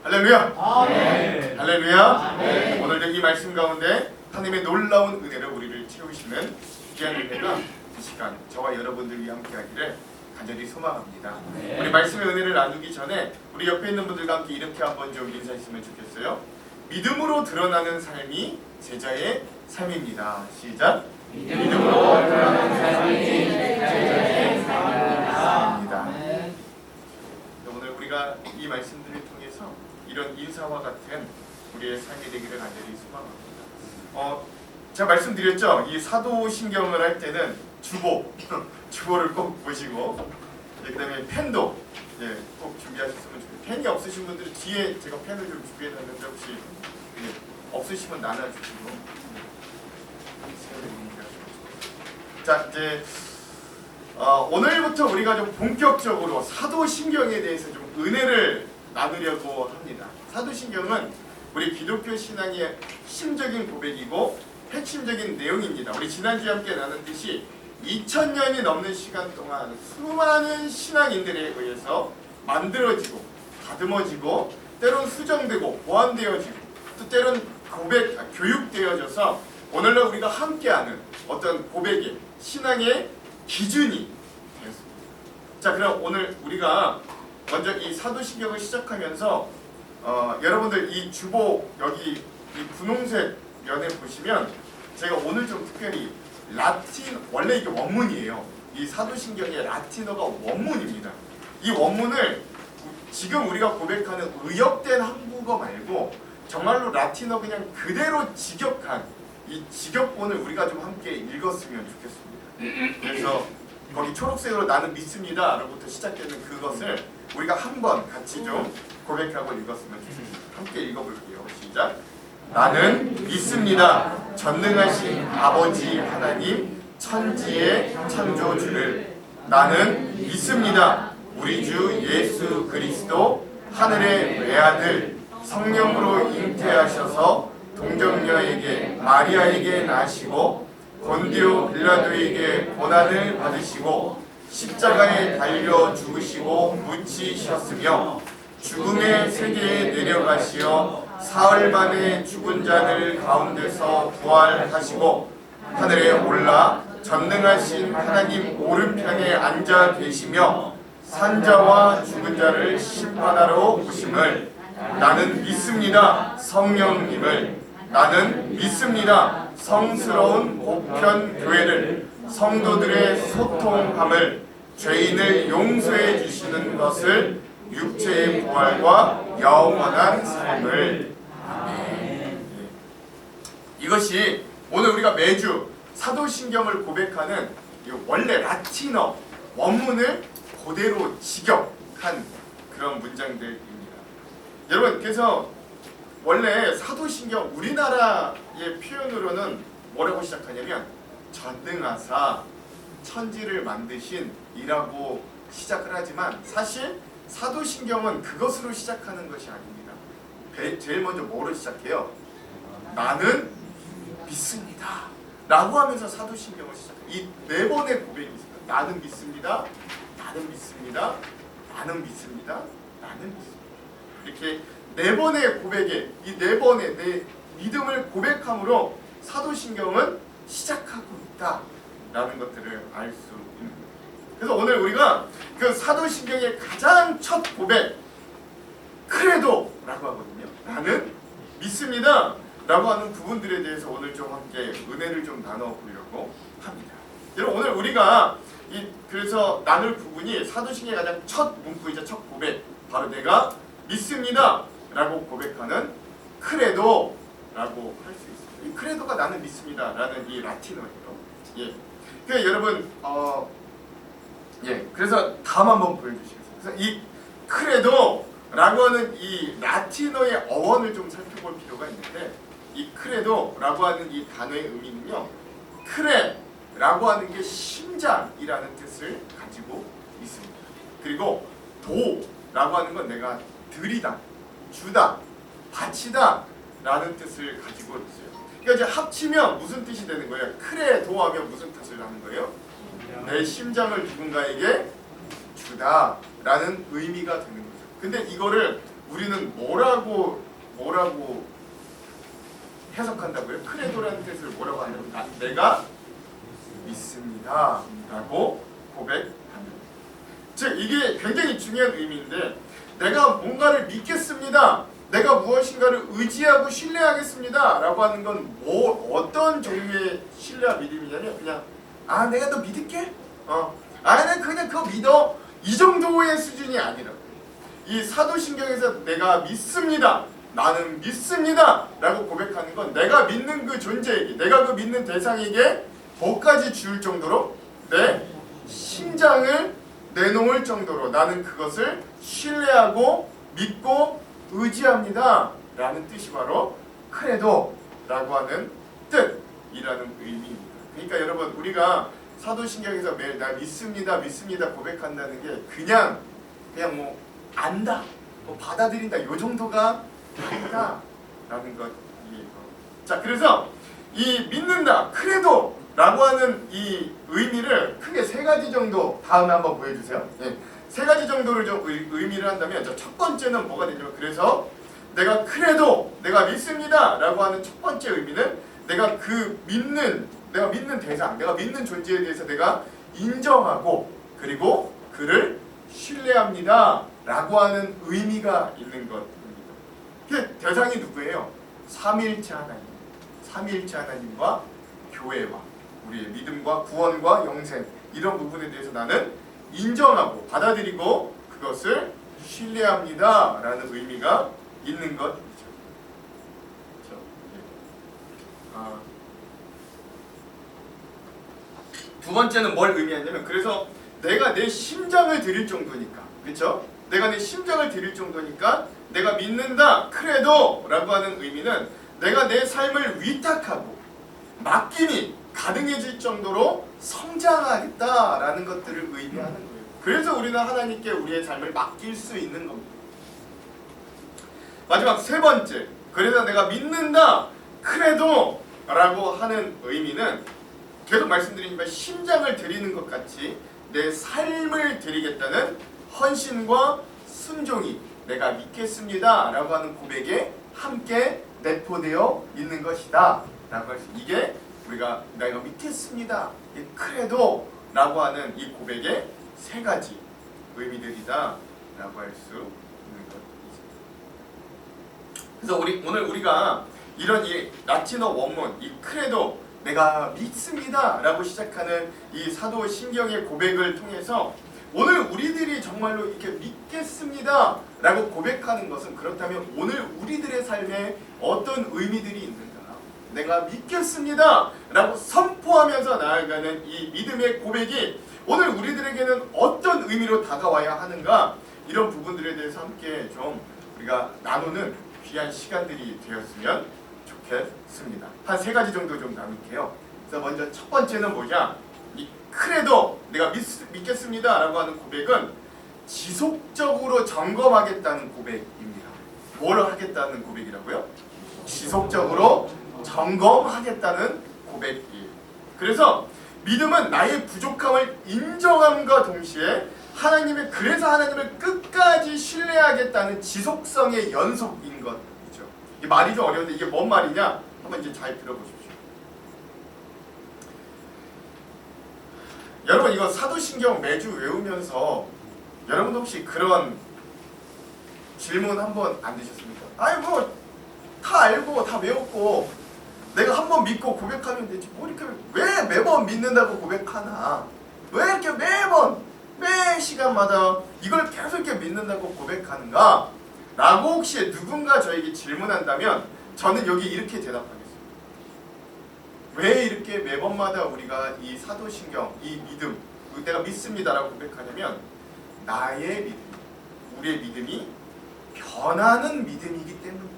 할렐루야. 아멘. 할렐루야. 아멘. 오늘도 이 말씀 가운데 하나님의 놀라운 은혜로 우리를 채우시는 귀한 은혜가 이 시간 저와 여러분들이 함께하기를 간절히 소망합니다. 네. 우리 말씀의 은혜를 나누기 전에 우리 옆에 있는 분들과 함께 이렇게 한번 좀 인사했으면 좋겠어요. 믿음으로 드러나는 삶이 제자의 삶입니다. 시작. 믿음으로 드러나는 삶이 제자의 삶입니다. 오늘 우리가 이 말씀들을 통해서 이런 인사와 같은 우리의 삶이 되기를 간절히 소망합니다. 제가 말씀드렸죠. 이 사도신경을 할 때는 주보를 꼭 보시고, 그다음에 펜도 꼭 준비하셨으면 좋겠어요. 펜이 없으신 분들은 뒤에 제가 펜을 좀 준비해놨는데 혹시 없으시면 나눠주시고. 자, 이제 오늘부터 우리가 좀 본격적으로 사도신경에 대해서 좀 은혜를 나누려고 합니다. 사도신경은 우리 기독교 신앙의 핵심적인 고백이고 핵심적인 내용입니다. 우리 지난주에 함께 나눴듯이 2000년이 넘는 시간 동안 수많은 신앙인들에 의해서 만들어지고 다듬어지고 때론 수정되고 보완되어지고 또 때론 교육되어져서 오늘날 우리가 함께하는 어떤 고백의 신앙의 기준이 되었습니다. 자, 그럼 오늘 우리가 먼저 이 사도신경을 시작하면서 여러분들 이 주보 여기 이 분홍색 면에 보시면 제가 오늘 좀 특별히 원래 이게 원문이에요. 이 사도신경의 라틴어가 원문입니다. 이 원문을 지금 우리가 고백하는 의역된 한국어 말고 정말로 라틴어 그냥 그대로 직역한 이 직역본을 우리가 좀 함께 읽었으면 좋겠습니다. 그래서 거기 초록색으로 나는 믿습니다 로부터 시작되는 그것을 우리가 한번 같이 좀 고백하고 읽었으면 좋겠습니다. 함께 읽어볼게요. 시작. 나는 믿습니다. 전능하신 아버지 하나님 천지의 창조주를. 나는 믿습니다. 우리 주 예수 그리스도 하늘의 외아들 성령으로 잉태하셔서 동정녀에게 마리아에게 나시고 본디오 빌라도에게 고난을 받으시고 십자가에 달려 죽으시고 묻히셨으며 죽음의 세계에 내려가시어 사흘 만에 죽은 자들 가운데서 부활하시고 하늘에 올라 전능하신 하나님 오른편에 앉아 계시며 산자와 죽은 자를 심판하러 오심을. 나는 믿습니다. 성령님을. 나는 믿습니다. 성스러운 보편 교회를. 성도들의 소통함을. 죄인을 용서해 주시는 것을. 육체의 부활과 영원한 삶을. 아멘. 이것이 오늘 우리가 매주 사도신경을 고백하는 원래 라틴어 원문을 그대로 직역한 그런 문장들입니다. 여러분, 그래서 원래 사도신경 우리나라의 표현으로는 뭐라고 시작하냐면 전능하사 천지를 만드신 이라고 시작을 하지만 사실 사도신경은 그것으로 시작하는 것이 아닙니다. 제일 먼저 뭐로 시작해요? 나는 믿습니다 라고 하면서 사도신경을 시작해요. 이 네 번의 고백이 있습니다. 나는 믿습니다. 나는 믿습니다. 나는 믿습니다. 나는 믿습니다. 이렇게 네 번의 고백에 이 네 번의 내 믿음을 고백함으로 사도신경은 시작하고 있다라는 것들을 알 수 있는 거예요. 그래서 오늘 우리가 그 사도신경의 가장 첫 고백 크레도라고 하거든요. 나는 믿습니다 라고 하는 부분들에 대해서 오늘 좀 함께 은혜를 좀 나눠보려고 합니다. 여러분, 오늘 우리가 그래서 나눌 부분이 사도신경의 가장 첫 문구이자 첫 고백, 바로 내가 믿습니다 라고 고백하는 크레도라고 할 수 있습니다. 이 크레도가 나는 믿습니다 라는 이 라틴어예요. 그러니까 여러분 그래서 다음 한번 보여주시겠어요? 그래서 이 크레도라고 하는 이 라틴어의 어원을 좀 살펴볼 필요가 있는데, 이 크레도라고 하는 이 단어의 의미는요, 크레라고 하는 게 심장이라는 뜻을 가지고 있습니다. 그리고 도라고 하는 건 내가 드리다, 주다, 바치다 라는 뜻을 가지고 있어요. 그러니까 이제 합치면 무슨 뜻이 되는 거예요? 크레도 하면 무슨 뜻을 하는 거예요? 내 심장을 누군가에게 주다 라는 의미가 되는 거죠. 근데 이거를 우리는 뭐라고 해석한다고요? 크레도라는 뜻을 뭐라고 한다고요? 내가 믿습니다 라고 고백합니다. 즉 이게 굉장히 중요한 의미인데, 내가 뭔가를 믿겠습니다, 내가 무엇인가를 의지하고 신뢰하겠습니다 라고 하는 건 어떤 종류의 신뢰와 믿음이냐면, 그냥 내가 너 믿을게, 내가 그냥 그거 믿어, 이 정도의 수준이 아니라, 이 사도신경에서 내가 믿습니다, 나는 믿습니다 라고 고백하는 건 내가 믿는 그 존재에게, 내가 그 믿는 대상에게 뭐까지 줄 정도로, 내 심장을 내놓을 정도로 나는 그것을 신뢰하고 믿고 의지합니다 라는 뜻이 바로 크레도라고 하는 뜻이라는 의미입니다. 그러니까 여러분, 우리가 사도신경에서 매일 나 믿습니다 고백한다는 게 그냥 뭐 안다, 뭐 받아들인다, 요 정도가 아니다 라는 것이에요. 자, 그래서 이 믿는다, 크레도라고 하는 이 의미를 크게 세 가지 정도 다음에 한번 보여주세요. 세 가지 정도를 좀 의미를 한다면, 첫 번째는 뭐가 되냐면, 그래서 내가 크레도, 내가 믿습니다 라고 하는 첫 번째 의미는 내가 믿는 대상, 내가 믿는 존재에 대해서 내가 인정하고 그리고 그를 신뢰합니다 라고 하는 의미가 있는 것입니다. 그 대상이 누구예요? 삼위일체 하나님, 삼위일체 하나님과 교회와 우리의 믿음과 구원과 영생, 이런 부분에 대해서 나는 인정하고 받아들이고 그것을 신뢰합니다 라는 의미가 있는 것이죠. 두 번째는 뭘 의미하냐면, 그래서 내가 내 심장을 드릴 정도니까, 그렇죠? 내가 내 심장을 드릴 정도니까 내가 믿는다, 크레도라고 하는 의미는 내가 내 삶을 위탁하고 맡김이 가능해질 정도로 성장하겠다라는 것들을 의미하는 거예요. 그래서 우리는 하나님께 우리의 삶을 맡길 수 있는 겁니다. 마지막 세 번째, 그래서 내가 믿는다, 크레도라고 하는 의미는 계속 말씀드리지만 심장을 드리는 것 같이 내 삶을 드리겠다는 헌신과 순종이 내가 믿겠습니다 라고 하는 고백에 함께 내포되어 있는 것이다 라고 할 수, 이게 우리가 내가 믿겠습니다, 크레도 라고 하는 이 고백의 세 가지 의미들이다 라고 할 수 있는 것이죠. 그래서 오늘 우리가 이런 이 라틴어 원문, 이 크레도, 내가 믿습니다 라고 시작하는 이 사도신경의 고백을 통해서 오늘 우리들이 정말로 이렇게 믿겠습니다 라고 고백하는 것은, 그렇다면 오늘 우리들의 삶에 어떤 의미들이 있는가, 내가 믿겠습니다 라고 선포하면서 나아가는 이 믿음의 고백이 오늘 우리들에게는 어떤 의미로 다가와야 하는가, 이런 부분들에 대해서 함께 좀 우리가 나누는 귀한 시간들이 되었으면 좋겠습니다. 한 세 가지 정도 좀 나눌게요. 그래서 먼저 첫 번째는 뭐냐, 이 크레도, 내가 믿겠습니다 라고 하는 고백은 지속적으로 점검하겠다는 고백입니다. 뭘 하겠다는 고백이라고요? 지속적으로 점검하겠다는 고백이에요. 그래서 믿음은 나의 부족함을 인정함과 동시에 그래서 하나님을 끝까지 신뢰하겠다는 지속성의 연속인 것이죠. 이 말이 좀 어려운데 이게 뭔 말이냐? 한번 이제 잘 들어보십시오. 여러분, 이거 사도신경 매주 외우면서 여러분 혹시 그런 질문 한번 안 드셨습니까? 아니 뭐 다 알고 다 외웠고 내가 한번 믿고 고백하면 되지, 뭐 이렇게 왜 매번 믿는다고 고백하나, 왜 이렇게 매 시간마다 이걸 계속 이렇게 믿는다고 고백하는가 라고 혹시 누군가 저에게 질문한다면 저는 여기 이렇게 대답하겠습니다. 왜 이렇게 매번마다 우리가 이 사도신경, 이 믿음, 내가 믿습니다라고 고백하냐면, 나의 믿음, 우리의 믿음이 변하는 믿음이기 때문입니다.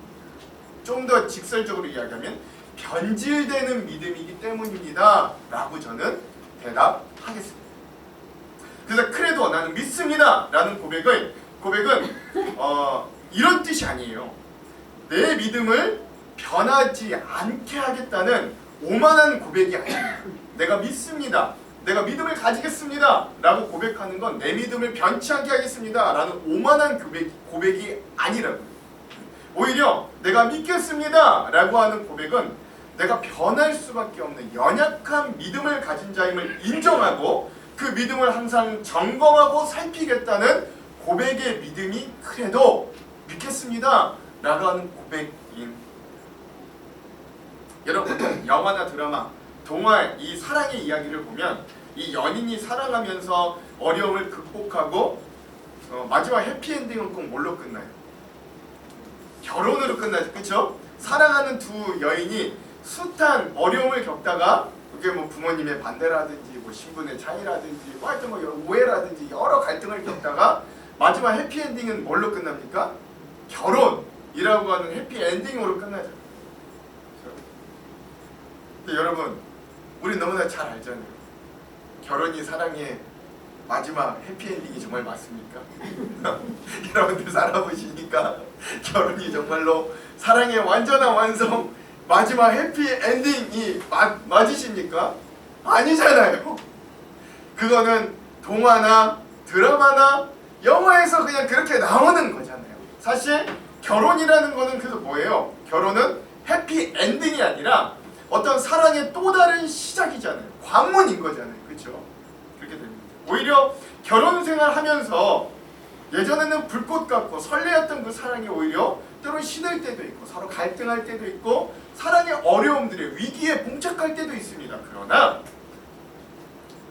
좀 더 직설적으로 이야기하면 변질되는 믿음이기 때문입니다 라고 저는 대답하겠습니다. 그래서 크레도, 나는 믿습니다 라는 고백은 이런 뜻이 아니에요. 내 믿음을 변하지 않게 하겠다는 오만한 고백이 아닙니다. 내가 믿습니다, 내가 믿음을 가지겠습니다 라고 고백하는 건 내 믿음을 변치 않게 하겠습니다 라는 오만한 고백이 아니라고요. 오히려 내가 믿겠습니다 라고 하는 고백은 내가 변할 수밖에 없는 연약한 믿음을 가진 자임을 인정하고 그 믿음을 항상 점검하고 살피겠다는 고백의 믿음이 그래도 믿겠습니다 라고 하는 고백인. 여러분 영화나 드라마, 동화 이 사랑의 이야기를 보면 이 연인이 사랑하면서 어려움을 극복하고 마지막 해피엔딩은 꼭 뭘로 끝나요? 결혼으로 끝나죠. 그렇죠? 사랑하는 두 여인이 숱한 어려움을 겪다가 그게 뭐 부모님의 반대라든지 뭐 신분의 차이라든지 뭐 하여튼 뭐 오해라든지 여러 갈등을 겪다가 마지막 해피엔딩은 뭘로 끝납니까? 결혼이라고 하는 해피엔딩으로 끝나죠. 근데 여러분 우리 너무나 잘 알잖아요. 결혼이 사랑의 마지막 해피엔딩이 정말 맞습니까? 여러분들 살아보시니까 결혼이 정말로 사랑의 완전한 완성 마지막 해피엔딩이 맞으십니까? 아니잖아요. 그거는 동화나 드라마나 영화에서 그냥 그렇게 나오는 거잖아요. 사실 결혼이라는 거는 그래서 뭐예요? 결혼은 해피엔딩이 아니라 어떤 사랑의 또 다른 시작이잖아요. 관문인 거잖아요. 그렇죠? 그렇게 됩니다. 오히려 결혼 생활하면서 예전에는 불꽃 같고 설레었던 그 사랑이 오히려 때로 시들 때도 있고 서로 갈등할 때도 있고 사랑의 어려움들의 위기에 봉착할 때도 있습니다. 그러나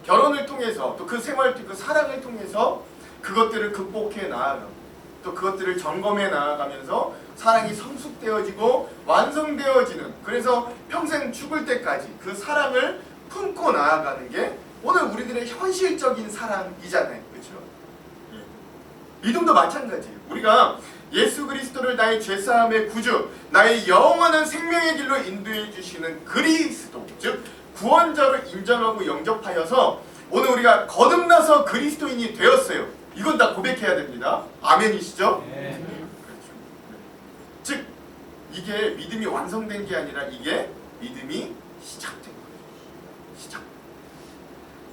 결혼을 통해서 또 그 생활, 그 사랑을 통해서 그것들을 극복해 나아가고 또 그것들을 점검해 나아가면서 사랑이 성숙되어지고 완성되어지는, 그래서 평생 죽을 때까지 그 사랑을 품고 나아가는 게 오늘 우리들의 현실적인 사랑이잖아요. 그렇죠? 믿음도 마찬가지예요. 우리가 예수 그리스도를 나의 죄사함의 구주, 나의 영원한 생명의 길로 인도해 주시는 그리스도, 즉 구원자로 인정하고 영접하여서 오늘 우리가 거듭나서 그리스도인이 되었어요. 이건 다 고백해야 됩니다. 아멘이시죠? 네. 그렇죠. 즉 이게 믿음이 완성된 게 아니라 이게 믿음이 시작된 거예요. 시작.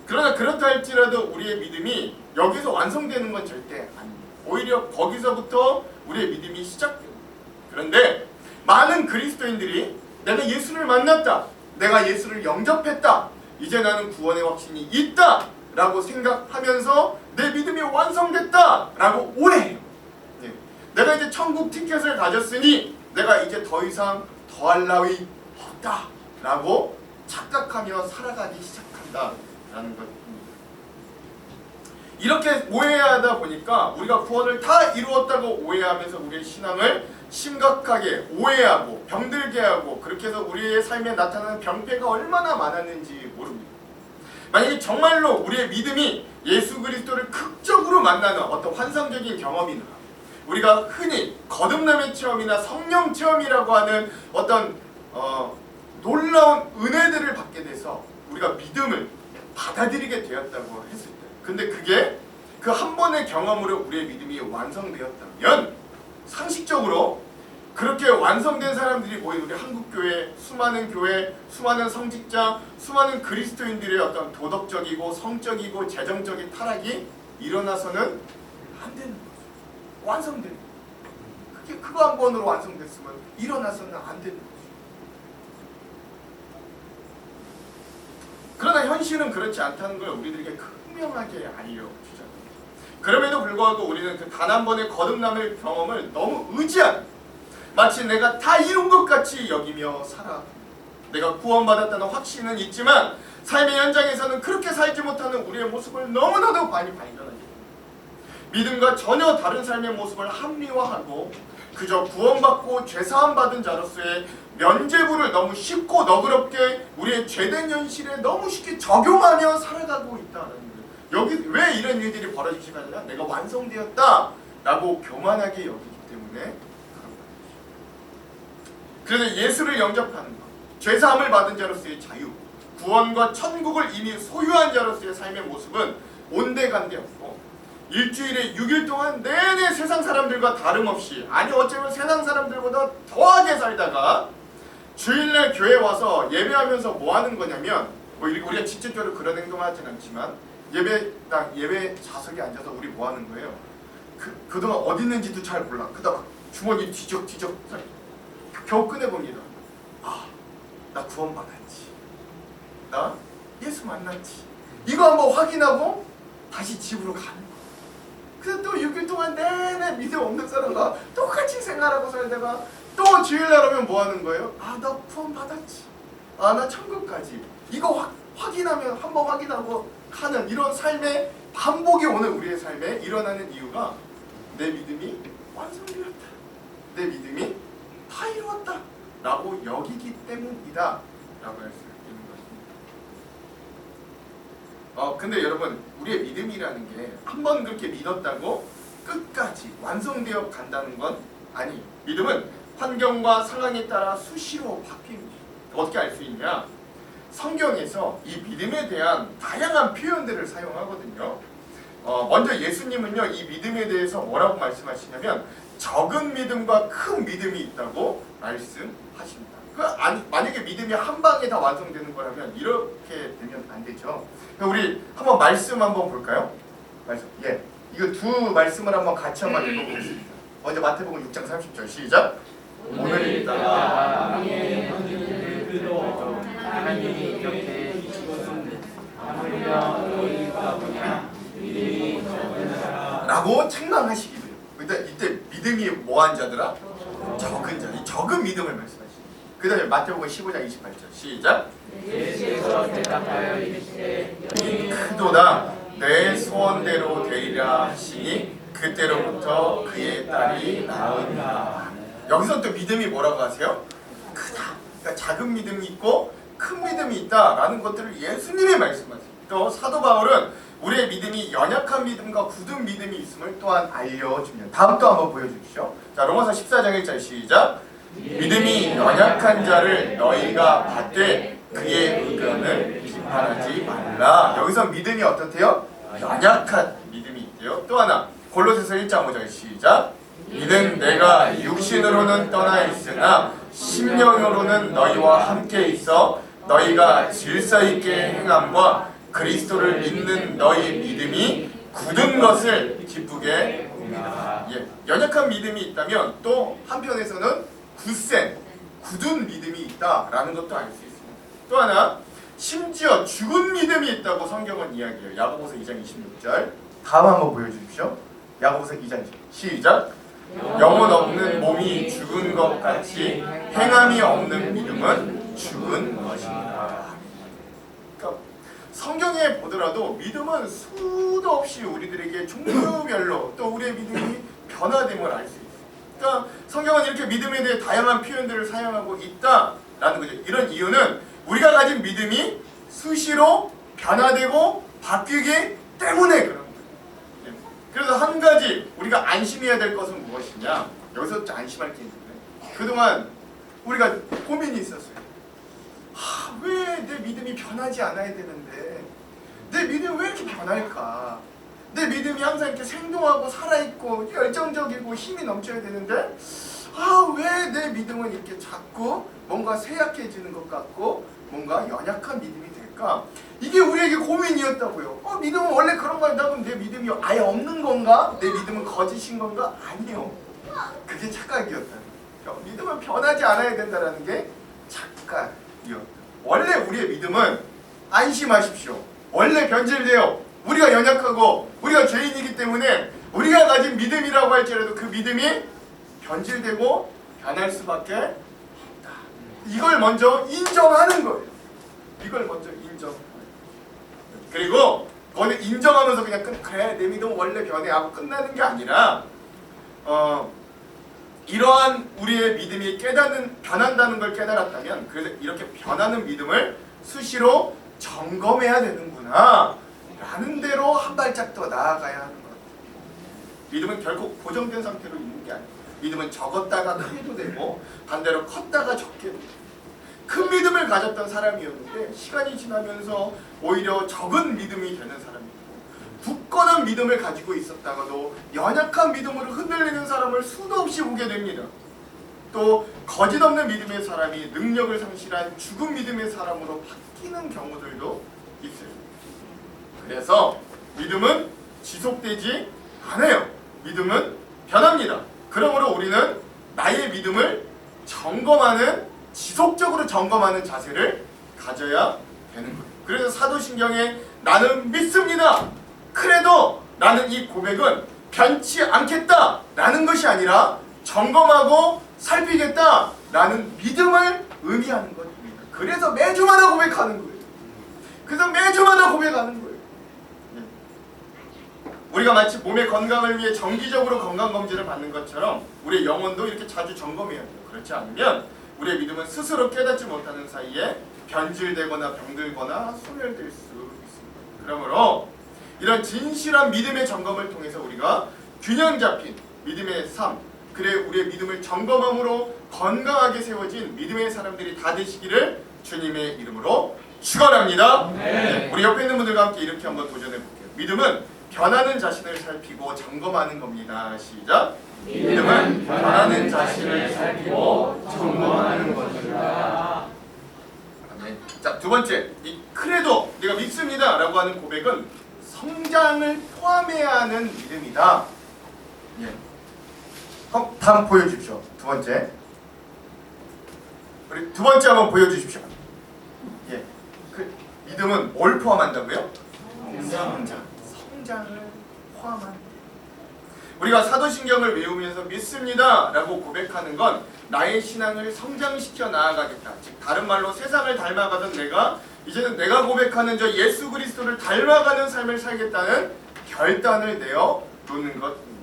그러나 그렇다 할지라도 우리의 믿음이 여기서 완성되는 건 절대 아닙니다. 오히려 거기서부터 우리의 믿음이 시작됩니다. 그런데 많은 그리스도인들이 내가 예수를 만났다, 내가 예수를 영접했다, 이제 나는 구원의 확신이 있다 라고 생각하면서 내 믿음이 완성됐다 라고 오해해요. 내가 이제 천국 티켓을 가졌으니 내가 이제 더 이상 더할 나위 없다 라고 착각하며 살아가기 시작한다 라는 것입니다. 이렇게 오해하다 보니까 우리가 구원을 다 이루었다고 오해하면서 우리의 신앙을 심각하게 오해하고 병들게 하고, 그렇게 해서 우리의 삶에 나타나는 병폐가 얼마나 많았는지 모릅니다. 만약에 정말로 우리의 믿음이 예수 그리스도를 극적으로 만나는 어떤 환상적인 경험이나 우리가 흔히 거듭남의 체험이나 성령 체험이라고 하는 어떤 놀라운 은혜들을 받게 돼서 우리가 믿음을 받아들이게 되었다고 했을 때, 근데 그게 그 한 번의 경험으로 우리의 믿음이 완성되었다면 상식적으로 그렇게 완성된 사람들이 모인 우리 한국교회, 수많은 성직자, 수많은 그리스도인들의 어떤 도덕적이고 성적이고 재정적인 타락이 일어나서는 안 되는 거죠. 완성되는 거죠. 그게 그거 한 번으로 완성됐으면 일어나서는 안 되는 거죠. 그러나 현실은 그렇지 않다는 걸 우리들에게 분명하게 알려주잖아요. 그럼에도 불구하고 우리는 그 단 한 번의 거듭남의 경험을 너무 의지한, 마치 내가 다 이룬 것 같이 여기며 살아. 내가 구원받았다는 확신은 있지만 삶의 현장에서는 그렇게 살지 못하는 우리의 모습을 너무나도 많이 발견하게 됩니다. 믿음과 전혀 다른 삶의 모습을 합리화하고 그저 구원받고 죄사함 받은 자로서의 면죄부를 너무 쉽고 너그럽게 우리의 죄된 현실에 너무 쉽게 적용하며 살아가고 있다는 거예요. 여기 왜 이런 일들이 벌어지지가 아니라 내가 완성되었다 라고 교만하게 여기기 때문에 그래서 예수를 영접하는 것, 죄사함을 받은 자로서의 자유, 구원과 천국을 이미 소유한 자로서의 삶의 모습은 온데간데 없고 일주일에 6일 동안 내내 세상 사람들과 다름없이, 아니 어쩌면 세상 사람들보다 더하게 살다가 주일날 교회 와서 예배하면서 뭐 하는 거냐면 뭐 우리가 직접적으로 그런 행동하진 않지만 예배 좌석에 앉아서 우리 뭐 하는 거예요? 그동안 어디 있는지도 잘 몰라. 그다가 주머니 뒤적뒤적 겨우 꺼내봅니다. 아, 나 구원 받았지. 나 예수 만났지. 이거 한번 확인하고 다시 집으로 가는 거야. 그래서 또 6일 동안 내내 믿음 없는 사람과 똑같이 생활하고 살다가 또 주일날 오면 뭐 하는 거예요? 아, 나 구원 받았지. 아, 나 천국까지. 이거 확인하면 한번 확인하고 가는 이런 삶의 반복이 오늘 우리의 삶에 일어나는 이유가 내 믿음이 완성되었다. 내 믿음이 다 이루었다. 라고 여기기 때문이다. 라고 할 수 있는 것입니다. 근데 여러분, 우리의 믿음이라는 게 한 번 그렇게 믿었다고 끝까지 완성되어 간다는 건 아니에요. 믿음은 환경과 상황에 따라 수시로 바뀝니다. 어떻게 알 수 있냐? 성경에서 이 믿음에 대한 다양한 표현들을 사용하거든요. 먼저 예수님은요, 이 믿음에 대해서 뭐라고 말씀하시냐면 적은 믿음과 큰 믿음이 있다고 말씀하십니다. 만약에 믿음이 한 방에 다 완성되는 거라면 이렇게 되면 안 되죠. 우리 한번 말씀 한번 볼까요? 말씀. 예. 이거 두 말씀을 한번 같이 한번 읽어보겠습니다. 먼저 마태복음 6장 30절 시작. 오늘이다. 하나님이 곁에 있으시거든 아무려 너희가 보냐 믿음이 적은 자라 라고 책망하시기도 해요. 이때 믿음이 뭐한 자더라? 적은 자. 이 적은 믿음을 말씀하시죠. 그 다음에 마태복음 15장 28절 시작. 예수께서 대답하여 이르시되 크도다 내 소원대로 되리라 하시니 그때로부터 그의 딸이 나으니라. 여기서 또 믿음이 뭐라고 하세요? 크다. 그러니까 작은 믿음이 있고 큰 믿음이 있다라는 것들을 예수님이 말씀하세요. 또 사도 바울은 우리의 믿음이 연약한 믿음과 굳은 믿음이 있음을 또한 알려줍니다. 다음 또 한번 보여주십시오. 자, 로마서 14장 1절 시작. 믿음이 연약한 자를 너희가 받되 그의 의견을 비판하지 말라. 여기서 믿음이 어떻대요? 연약한 믿음이 있대요. 또 하나 골로새서 1장 5절 시작. 이는 내가 육신으로는 떠나 있으나 심령으로는 너희와 함께 있어 너희가 질서 있게 행함과 그리스도를 믿는 너희 믿음이 굳은 것을 기쁘게 봅니다. 예, 연약한 믿음이 있다면 또 한편에서는 굳은 믿음이 있다라는 것도 알 수 있습니다. 또 하나 심지어 죽은 믿음이 있다고 성경은 이야기해요. 야고보서 2장 26절 다음 한번 보여주십시오. 야고보서 2장 26절 시작. 영혼 없는 몸이 죽은 것 같이 행함이 없는 믿음은 죽은 것입니다. 그러니까 성경에 보더라도 믿음은 수도 없이 우리들에게 종류별로 또 우리의 믿음이 변화됨을 알 수 있어요. 그러니까 성경은 이렇게 믿음에 대해 다양한 표현들을 사용하고 있다라는 거죠. 이런 이유는 우리가 가진 믿음이 수시로 변화되고 바뀌기 때문에 그런 거예요. 그래서 한 가지 우리가 안심해야 될 것은 무엇이냐? 여기서 안심할 게 있는데 그동안 우리가 고민이 있었어요. 왜 내 믿음이 변하지 않아야 되는데 내 믿음이 왜 이렇게 변할까? 내 믿음이 항상 이렇게 생동하고 살아있고 열정적이고 힘이 넘쳐야 되는데 왜 내 믿음은 이렇게 자꾸 뭔가 쇠약해지는 것 같고 뭔가 연약한 믿음이 될까? 이게 우리에게 고민이었다고요. 믿음은 원래 그런 거다. 그럼 내 믿음이 아예 없는 건가? 내 믿음은 거짓인 건가? 아니요. 그게 착각이었다. 믿음은 변하지 않아야 된다는 게 착각이었다. 원래 우리의 믿음은 안심하십시오. 원래 변질돼요. 우리가 연약하고 우리가 죄인이기 때문에 우리가 가진 믿음이라고 할지라도 그 믿음이 변질되고 변할 수밖에 없다. 이걸 먼저 인정하는 거예요. 이걸 먼저 인정하는 거예요. 그리고 그거는 인정하면서 그냥 그래 내 믿음은 원래 변해 하고 끝나는 게 아니라 이러한 우리의 믿음이 변한다는 걸 깨달았다면 그래서 이렇게 변하는 믿음을 수시로 점검해야 되는구나 라는 대로 한 발짝 더 나아가야 하는 것. 믿음은 결코 고정된 상태로 있는 게 아니에요. 믿음은 적었다가 크게도 되고 반대로 컸다가 적게 되고 큰 믿음을 가졌던 사람이었는데 시간이 지나면서 오히려 적은 믿음이 되는 사람이고 굳건한 믿음을 가지고 있었다가도 연약한 믿음으로 흔들리는 사람을 수도 없이 보게 됩니다. 또 거짓 없는 믿음의 사람이 능력을 상실한 죽은 믿음의 사람으로 바뀌는 경우들도 있어요. 그래서 믿음은 지속되지 않아요. 믿음은 변합니다. 그러므로 우리는 나의 믿음을 점검하는, 지속적으로 점검하는 자세를 가져야 되는 거예요. 그래서 사도신경에 나는 믿습니다. 그래도 나는 이 고백은 변치 않겠다 라는 것이 아니라 점검하고 살피겠다 라는 믿음을 의미하는 것입니다. 그래서 매주마다 고백하는 거예요. 그래서 매주마다 고백하는 거예요. 우리가 마치 몸의 건강을 위해 정기적으로 건강검진을 받는 것처럼 우리의 영혼도 이렇게 자주 점검해야 돼요. 그렇지 않으면 우리의 믿음은 스스로 깨닫지 못하는 사이에 변질되거나 병들거나 소멸될 수 있습니다. 그러므로 이런 진실한 믿음의 점검을 통해서 우리가 균형 잡힌 믿음의 삶, 그래 우리의 믿음을 점검함으로 건강하게 세워진 믿음의 사람들이 다 되시기를 주님의 이름으로 축원합니다. 네. 우리 옆에 있는 분들과 함께 이렇게 한번 도전해 볼게요. 믿음은 변하는 자신을 살피고 점검하는 겁니다. 시작. 믿음은 변하는 자신을 살피고 점검하는 것이다. 네. 자, 두 번째, 이 크레도, 내가 믿습니다 라고 하는 고백은 성장을 포함해야 하는 믿음이다. 예. 그럼 다음 보여주십시오. 두 번째. 우리 두 번째 한번 보여주십시오. 예. 그 믿음은 뭘 포함한다고요? 성장을 포함한. 우리가 사도신경을 외우면서 믿습니다 라고 고백하는 건 나의 신앙을 성장시켜 나아가겠다. 즉 다른 말로 세상을 닮아가던 내가 이제는 내가 고백하는 저 예수 그리스도를 닮아가는 삶을 살겠다는 결단을 내어 놓는 것입니다.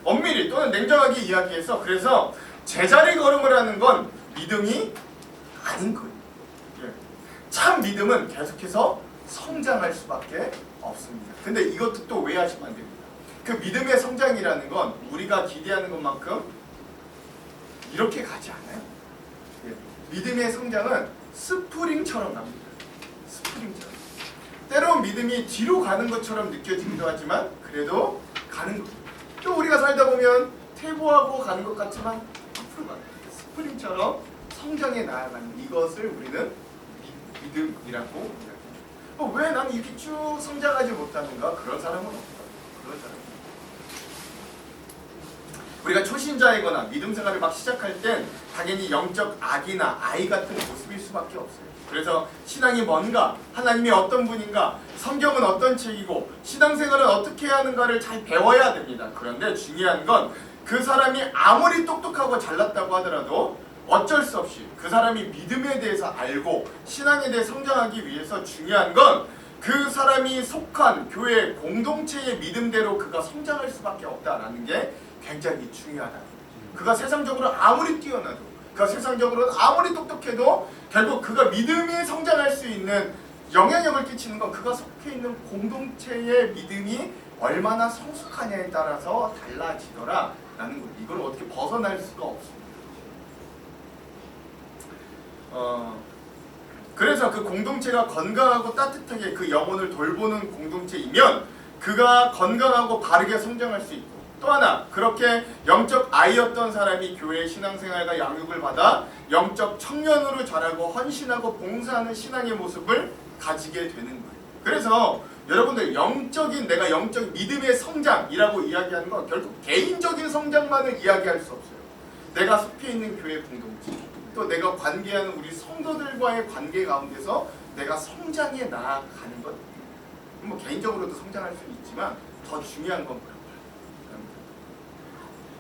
엄밀히 또는 냉정하게 이야기해서 그래서 제자리 걸음을 하는 건 믿음이 아닌 거예요. 예. 참 믿음은 계속해서 성장할 수밖에 없습니다. 근데 이것도 또 오해하시면 안 됩니다. 그 믿음의 성장이라는 건 우리가 기대하는 것만큼 이렇게 가지 않아요. 예. 믿음의 성장은 스프링처럼 갑니다. 스프링처럼. 때론 믿음이 뒤로 가는 것처럼 느껴지기도 하지만 그래도 가는 것. 또 우리가 살다 보면 퇴보하고 가는 것 같지만 앞으로 가는 스프링처럼 성장해 나아가는 이것을 우리는 믿음이라고 합니다. 왜 나는 이렇게 쭉 성장하지 못하는가? 그런 사람은 없다. 그런 사람은. 우리가 초신자이거나 믿음 생활을 막 시작할 땐 당연히 영적 아기나 아이 같은 모습일 수밖에 없어요. 그래서 신앙이 뭔가, 하나님이 어떤 분인가, 성경은 어떤 책이고 신앙생활은 어떻게 해야 하는가를 잘 배워야 됩니다. 그런데 중요한 건 그 사람이 아무리 똑똑하고 잘났다고 하더라도 어쩔 수 없이 그 사람이 믿음에 대해서 알고 신앙에 대해 성장하기 위해서 중요한 건 그 사람이 속한 교회 공동체의 믿음대로 그가 성장할 수밖에 없다라는 게 굉장히 중요하다. 그가 세상적으로 아무리 뛰어나도, 그가 세상적으로 아무리 똑똑해도 결국 그가 믿음이 성장할 수 있는 영향력을 끼치는 건 그가 속해 있는 공동체의 믿음이 얼마나 성숙하냐에 따라서 달라지더라라는 것. 이걸 어떻게 벗어날 수가 없습니다. 그래서 그 공동체가 건강하고 따뜻하게 그 영혼을 돌보는 공동체이면 그가 건강하고 바르게 성장할 수 있고, 또 하나 그렇게 영적 아이였던 사람이 교회의 신앙생활과 양육을 받아 영적 청년으로 자라고 헌신하고 봉사하는 신앙의 모습을 가지게 되는 거예요. 그래서 여러분들 내가 영적 믿음의 성장이라고 이야기하는 건 결국 개인적인 성장만을 이야기할 수 없어요. 내가 속해 있는 교회 공동체, 또 내가 관계하는 우리 성도들과의 관계 가운데서 내가 성장해 나아가는 것. 뭐 개인적으로도 성장할 수 있지만 더 중요한 건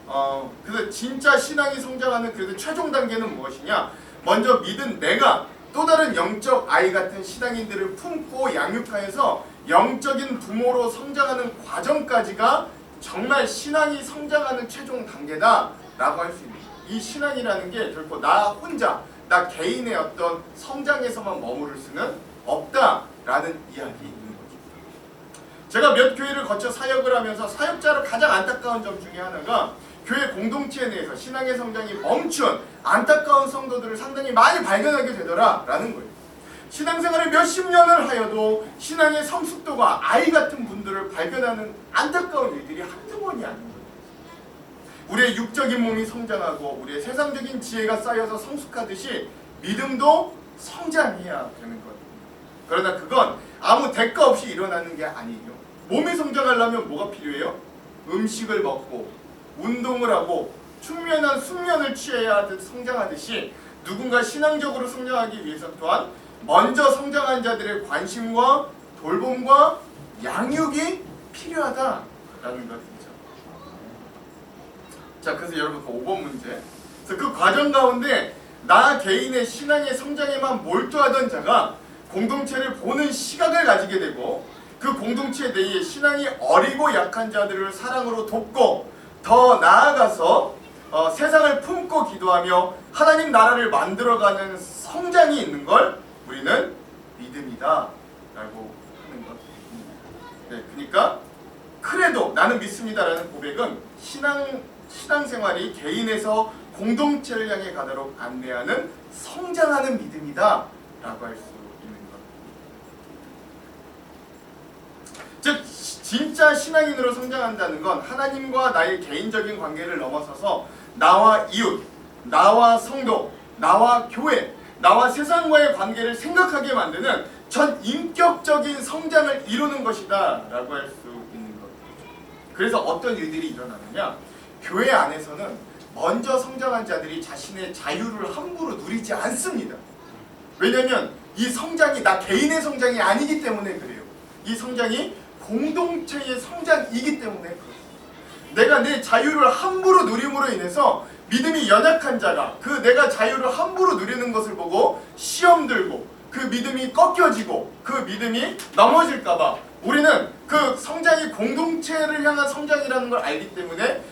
그런. 그래서 진짜 신앙이 성장하는 그래도 최종 단계는 무엇이냐? 먼저 믿은 내가 또 다른 영적 아이 같은 신앙인들을 품고 양육하여서 영적인 부모로 성장하는 과정까지가 정말 신앙이 성장하는 최종 단계다라고 할 수 있습니다. 이 신앙이라는 게 결코 나 혼자, 나 개인의 어떤 성장에서만 머무를 수는 없다라는 이야기인 거죠. 제가 몇 교회를 거쳐 사역을 하면서 사역자로 가장 안타까운 점 중에 하나가 교회 공동체 내에서 신앙의 성장이 멈춘 안타까운 성도들을 상당히 많이 발견하게 되더라라는 거예요. 신앙생활을 몇십 년을 하여도 신앙의 성숙도가 아이 같은 분들을 발견하는 안타까운 일들이 한두 번이 아닌 거예요. 우리의 육적인 몸이 성장하고 우리의 세상적인 지혜가 쌓여서 성숙하듯이 믿음도 성장해야 되는 것. 그러나 그건 아무 대가 없이 일어나는 게 아니에요. 몸이 성장하려면 뭐가 필요해요? 음식을 먹고 운동을 하고 충분한 숙면을 취해야 성장하듯이 누군가 신앙적으로 성장하기 위해서 또한 먼저 성장한 자들의 관심과 돌봄과 양육이 필요하다라는 것이죠. 자, 그래서 여러분 그 5번 문제. 그래서 그 과정 가운데 나 개인의 신앙의 성장에만 몰두하던 자가 공동체를 보는 시각을 가지게 되고 그 공동체 내에 신앙이 어리고 약한 자들을 사랑으로 돕고 더 나아가서 세상을 품고 기도하며 하나님 나라를 만들어가는 성장이 있는 걸 우리는 믿음이다 라고 하는 것. 네, 그러니까 그래도 나는 믿습니다라는 고백은 신앙생활이 개인에서 공동체를 향해 가도록 안내하는 성장하는 믿음이다 라고 할 수 있는 것. 즉 진짜 신앙인으로 성장한다는 건 하나님과 나의 개인적인 관계를 넘어서서 나와 이웃, 나와 성도, 나와 교회, 나와 세상과의 관계를 생각하게 만드는 전 인격적인 성장을 이루는 것이다 라고 할 수 있는 것. 그래서 어떤 일들이 일어나느냐, 교회 안에서는 먼저 성장한 자들이 자신의 자유를 함부로 누리지 않습니다. 왜냐하면 이 성장이 나 개인의 성장이 아니기 때문에 그래요. 이 성장이 공동체의 성장이기 때문에 그렇습니다. 내가 내 자유를 함부로 누림으로 인해서 믿음이 연약한 자가 그 내가 자유를 함부로 누리는 것을 보고 시험 들고 그 믿음이 꺾여지고 그 믿음이 넘어질까봐 우리는 그 성장이 공동체를 향한 성장이라는 걸 알기 때문에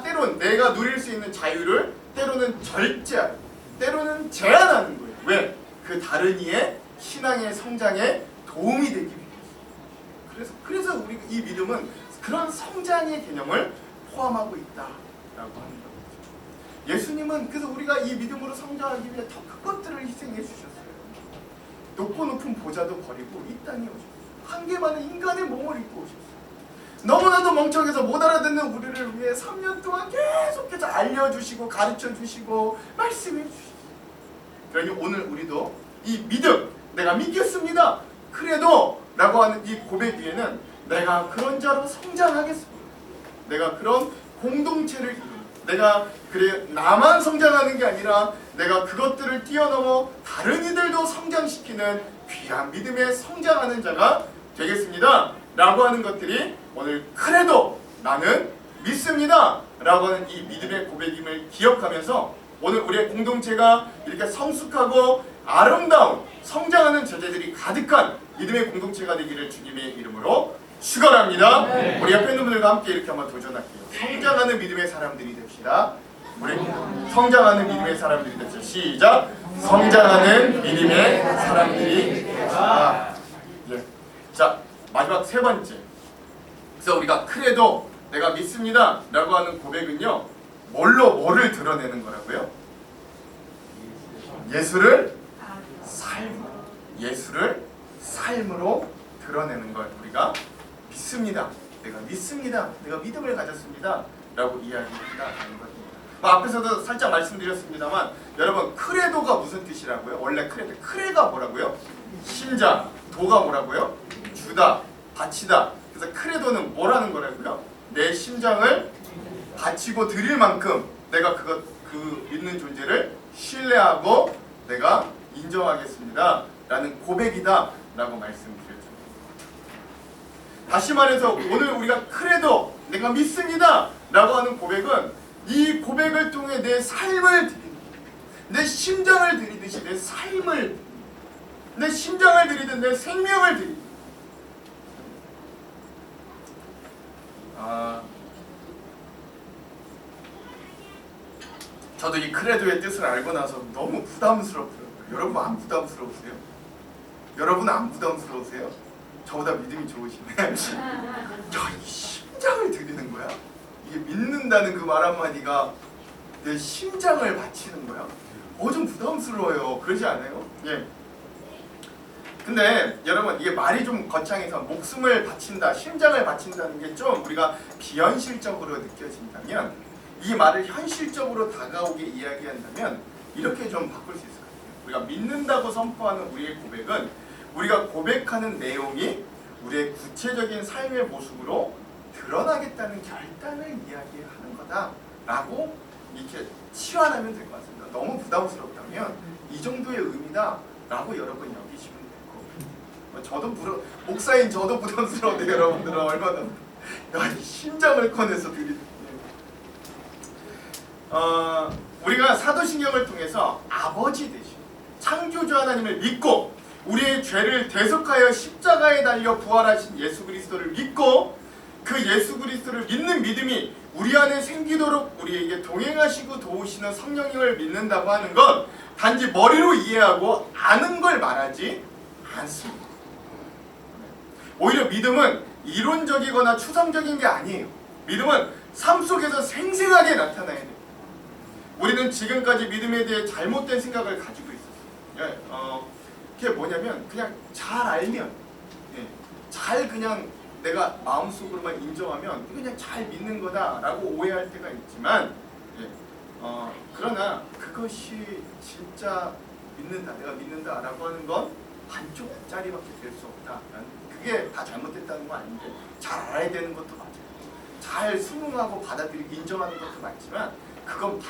때론 내가 누릴 수 있는 자유를 때로는 절제하고 때로는 제한하는 거예요. 왜? 그 다른 이의 신앙의 성장에 도움이 되기 위해서. 그래서 우리 이 믿음은 그런 성장의 개념을 포함하고 있다라고 하는 겁니다. 예수님은 그래서 우리가 이 믿음으로 성장하기 위해 더 큰 것들을 희생해 주셨어요. 높고 높은 보좌도 버리고 이 땅에 오셨어요. 한계 많은 인간의 몸을 입고 오셨어요. 너무나도 멍청해서 못 알아듣는 우리를 위해 3년 동안 계속해서 알려주시고 가르쳐주시고 말씀해 주시고. 그러니 오늘 우리도 이 믿음, 내가 믿겠습니다. 그래도 라고 하는 이 고백 위에는 내가 그런 자로 성장하겠습니다. 내가 그런 공동체를 이루는, 내가 그래 나만 성장하는 게 아니라 내가 그것들을 뛰어넘어 다른 이들도 성장시키는 귀한 믿음에 성장하는 자가 되겠습니다 라고 하는 것들이 오늘 그래도 나는 믿습니다 라고 하는 이 믿음의 고백임을 기억하면서 오늘 우리의 공동체가 이렇게 성숙하고 아름다운 성장하는 제자들이 가득한 믿음의 공동체가 되기를 주님의 이름으로 축원합니다. 네. 우리 옆에 있는 분들과 함께 이렇게 한번 도전할게요. 성장하는 믿음의 사람들이 됩시다. 우리 성장하는 믿음의 사람들이 됩시다. 시작. 성장하는 믿음의 사람들이 됩시다. 예. 자, 마지막 세 번째. 그래서 우리가 그래도 내가 믿습니다 라고 하는 고백은요, 뭐를 드러내는 거라고요? 예수를 삶으로 드러내는 걸 우리가 믿습니다. 내가 믿습니다. 내가 믿음을 가졌습니다 라고 이야기한다는 겁니다. 앞에서도 살짝 말씀드렸습니다만 여러분, 크레도가 무슨 뜻이라고요? 원래 크레가 뭐라고요? 심장, 도가 뭐라고요? 주다, 바치다. 그래서 크레도는 뭐라는 거라고요? 내 심장을 바치고 드릴 만큼 내가 그 믿는 존재를 신뢰하고 내가 인정하겠습니다 라는 고백이다 라고 말씀드렸죠. 다시 말해서 오늘 우리가 크레도, 내가 믿습니다 라고 하는 고백은 이 고백을 통해 내 삶을 드리는, 내 심장을 드리듯이 내 삶을, 내 심장을 드리든 내 생명을 드리든. 저도 이 크레도의 뜻을 알고 나서 너무 부담스럽더라고요. 여러분 안 부담스러우세요? 여러분 안 부담스러우세요? 저보다 믿음이 좋으시네. 야, 이 심장을 드리는 거야? 이게 믿는다는 그 말 한마디가 내 심장을 바치는 거야? 좀 부담스러워요. 그러지 않아요? 예. 근데 여러분, 이게 말이 좀 거창해서 목숨을 바친다, 심장을 바친다는 게 좀 우리가 비현실적으로 느껴진다면 이 말을 현실적으로 다가오게 이야기한다면 이렇게 좀 바꿀 수 있을 것 같아요. 우리가 믿는다고 선포하는 우리의 고백은 우리가 고백하는 내용이 우리의 구체적인 삶의 모습으로 드러나겠다는 결단을 이야기하는 거다라고 이렇게 치환하면 될 것 같습니다. 너무 부담스럽다면 이 정도의 의미다라고 여러분 여기시면 될 거고요. 저도 목사인 저도 부담스러운데 여러분들은 얼마나 야, 심장을 꺼내서 드리. 우리가 사도신경을 통해서 아버지 되신 창조주 하나님을 믿고 우리의 죄를 대속하여 십자가에 달려 부활하신 예수 그리스도를 믿고 그 예수 그리스도를 믿는 믿음이 우리 안에 생기도록 우리에게 동행하시고 도우시는 성령님을 믿는다고 하는 건 단지 머리로 이해하고 아는 걸 말하지 않습니다. 오히려 믿음은 이론적이거나 추상적인 게 아니에요. 믿음은 삶 속에서 생생하게 나타나야 돼요. 우리는 지금까지 믿음에 대해 잘못된 생각을 가지고 있었어요. 그게 뭐냐면 그냥 잘 알면, 잘 그냥 내가 마음속으로만 인정하면 그냥 잘 믿는 거다라고 오해할 때가 있지만, 그러나 그것이 진짜 믿는다, 내가 믿는다라고 하는 건 반쪽짜리밖에 될 수 없다라는, 그게 다 잘못됐다는 건 아닌데 잘 알아야 되는 것도 맞아요. 잘 순응하고 받아들이고 인정하는 것도 맞지만 그건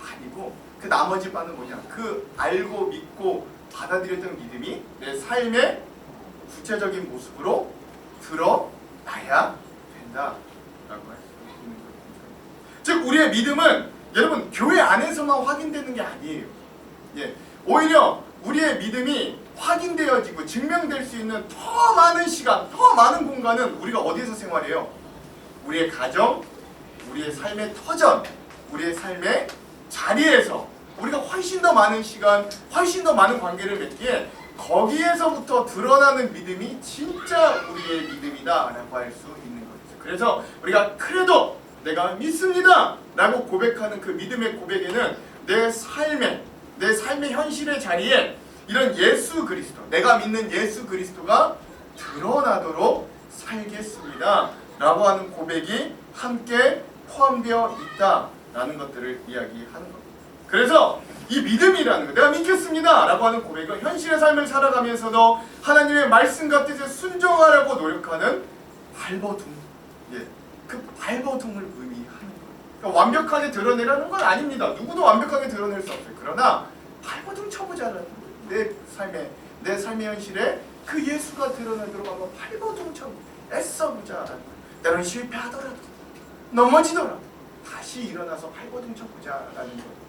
반이고 그 나머지 반은 뭐냐? 그 알고 믿고 받아들였던 믿음이 내 삶의 구체적인 모습으로 드러나야 된다라고 할 수 있는 거죠. 즉 우리의 믿음은 여러분 교회 안에서만 확인되는 게 아니에요. 오히려 우리의 믿음이 확인되어지고 증명될 수 있는 더 많은 시간, 더 많은 공간은 우리가 어디서 생활해요? 우리의 가정, 우리의 삶의 터전, 우리의 삶의 자리에서 우리가 훨씬 더 많은 시간, 훨씬 더 많은 관계를 맺기에 거기에서부터 드러나는 믿음이 진짜 우리의 믿음이다라고 할 수 있는 거죠. 그래서 우리가 그래도 내가 믿습니다 라고 고백하는 그 믿음의 고백에는 내 삶의 현실의 자리에 이런 예수 그리스도, 내가 믿는 예수 그리스도가 드러나도록 살겠습니다 라고 하는 고백이 함께 포함되어 있다라는 것들을 이야기하는 겁니다. 그래서 이 믿음이라는 거, 내가 믿겠습니다 라고 하는 고백은 현실의 삶을 살아가면서도 하나님의 말씀과 뜻에 순종하려고 노력하는 발버둥, 그 발버둥을 의미하는 거예요. 그러니까 완벽하게 드러내라는 건 아닙니다. 누구도 완벽하게 드러낼 수 없어요. 그러나 발버둥 쳐보자라는 거예요. 내 삶의 현실에 그 예수가 드러나도록 한번 발버둥 쳐 애써보자라는 거예요. 때로는 실패하더라도 넘어지더라도 다시 일어나서 발버둥 쳐보자라는 거예요.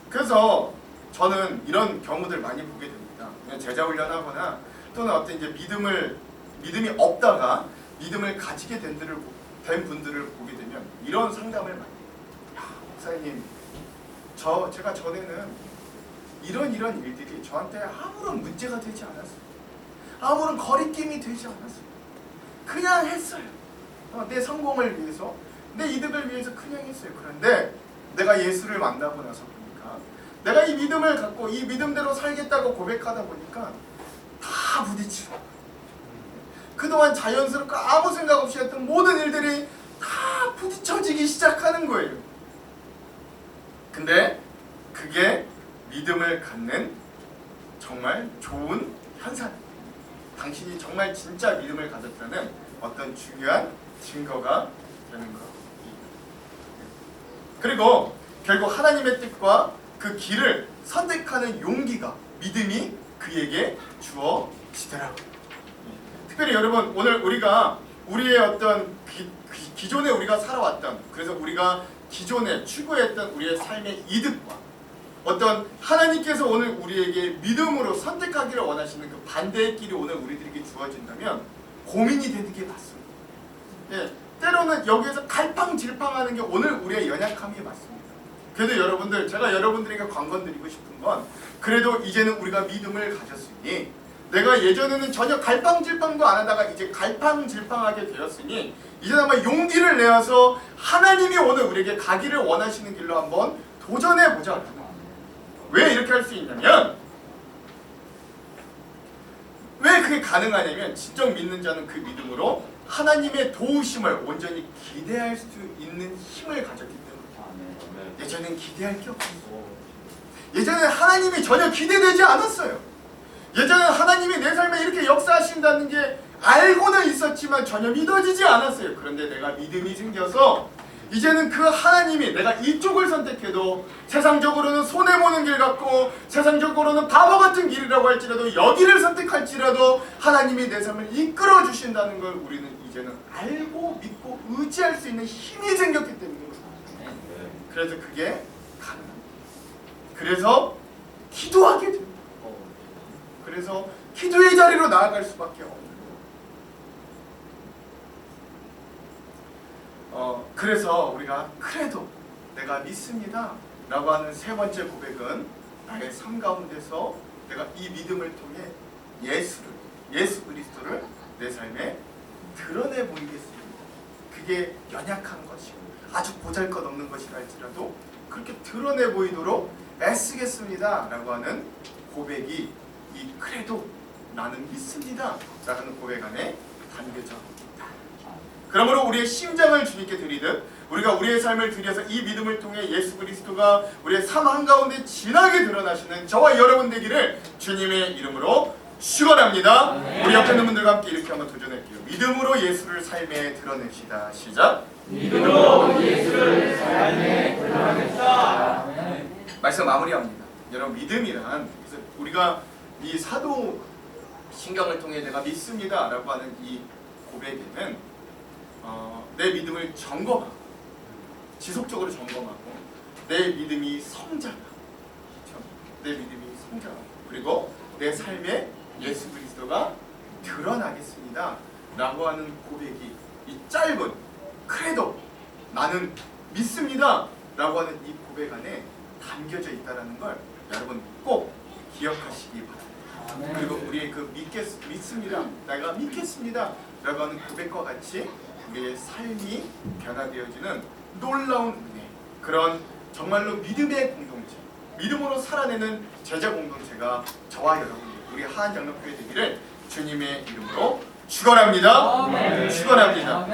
그래서 저는 이런 경우들 많이 보게 됩니다. 제자 훈련하거나 또는 어떤 이제 믿음이 없다가 믿음을 가지게 된 분들을 보게 되면 이런 상담을 많이 해요. 목사님, 제가 전에는 이런 일들이 저한테 아무런 문제가 되지 않았어요. 아무런 거리낌이 되지 않았어요. 그냥 했어요. 내 성공을 위해서, 내 이득을 위해서 그냥 했어요. 그런데 내가 예수를 만나고 나서 보니까 내가 이 믿음을 갖고 이 믿음대로 살겠다고 고백하다 보니까 다 부딪히고 그동안 자연스럽고 아무 생각 없이 했던 모든 일들이 다 부딪혀지기 시작하는 거예요. 근데 그게 믿음을 갖는 정말 좋은 현상입니다. 당신이 정말 진짜 믿음을 가졌다는 어떤 중요한 증거가 되는 것. 그리고 결국 하나님의 뜻과 그 길을 선택하는 용기가, 믿음이 그에게 주어지더라고요. 특별히 여러분, 오늘 우리가 우리의 어떤 기존에 우리가 살아왔던, 그래서 우리가 기존에 추구했던 우리의 삶의 이득과 어떤 하나님께서 오늘 우리에게 믿음으로 선택하기를 원하시는 그 반대의 길이 오늘 우리들에게 주어진다면 고민이 되는 게 맞습니다. 때로는 여기에서 갈팡질팡하는 게 오늘 우리의 연약함이 맞습니다. 그래도 여러분들, 제가 여러분들에게 관건드리고 싶은 건 그래도 이제는 우리가 믿음을 가졌으니, 내가 예전에는 전혀 갈팡질팡도 안 하다가 이제 갈팡질팡하게 되었으니 이제는 아마 용기를 내어서 하나님이 오늘 우리에게 가기를 원하시는 길로 한번 도전해보자. 왜 이렇게 할 수 있냐면 왜 그게 가능하냐면 진정 믿는 자는 그 믿음으로 하나님의 도우심을 온전히 기대할 수 있는 힘을 가졌기 때문에. 예전엔 기대할 게 없었어요. 예전엔 하나님이 전혀 기대되지 않았어요. 예전엔 하나님이 내 삶에 이렇게 역사하신다는 게 알고는 있었지만 전혀 믿어지지 않았어요. 그런데 내가 믿음이 생겨서 이제는 그 하나님이 내가 이쪽을 선택해도 세상적으로는 손해보는 길 같고 세상적으로는 바보 같은 길이라고 할지라도 여기를 선택할지라도 하나님이 내 삶을 이끌어 주신다는 걸 우리는 이제는 알고 믿고 의지할 수 있는 힘이 생겼기 때문에 그래서 그게 가능합니다. 그래서 기도하게 됩니다. 그래서 기도의 자리로 나아갈 수밖에 없는 거예요. 그래서 우리가 그래도 내가 믿습니다 라고 하는 세 번째 고백은 나의 삶 가운데서 내가 이 믿음을 통해 예수 그리스도를 내 삶에 드러내 보이겠습니다. 그게 연약한 것이고 아주 보잘것없는 것이라 할지라도 그렇게 드러내 보이도록 애쓰겠습니다 라고 하는 고백이 이 그래도 나는 믿습니다 라는 고백 안에 담겨져 있다. 그러므로 우리의 심장을 주님께 드리듯 우리가 우리의 삶을 드려서 이 믿음을 통해 예수 그리스도가 우리의 삶 한가운데 진하게 드러나시는 저와 여러분 되기를 주님의 이름으로 축원합니다. 우리 옆에 있는 분들과 함께 이렇게 한번 도전할게요. 믿음으로 예수를 삶에 드러냅시다. 시작. 믿음으로 예수를 삶에 드러냅시다. 말씀 마무리합니다. 여러분 믿음이란 그래서 우리가 이 사도 신경을 통해 내가 믿습니다 라고 하는 이 고백에는 내 믿음을 점검하고 지속적으로 점검하고 내 믿음이 성장하고 내 믿음이 성장하고 그리고 내 삶에 예수 그리스도가 드러나겠습니다 라고 하는 고백이 이 짧은 그래도 나는 믿습니다 라고 하는 이 고백 안에 담겨져 있다는 걸 여러분 꼭 기억하시기 바랍니다. 그리고 우리의 그 믿습니다 내가 믿겠습니다 라고 하는 고백과 같이 우리의 삶이 변화되어지는 놀라운 은혜, 그런 정말로 믿음의 공동체, 믿음으로 살아내는 제자 공동체가 저와 여러분 우리 하안장로교회 되기를 주님의 이름으로 축원합니다. 축원합니다.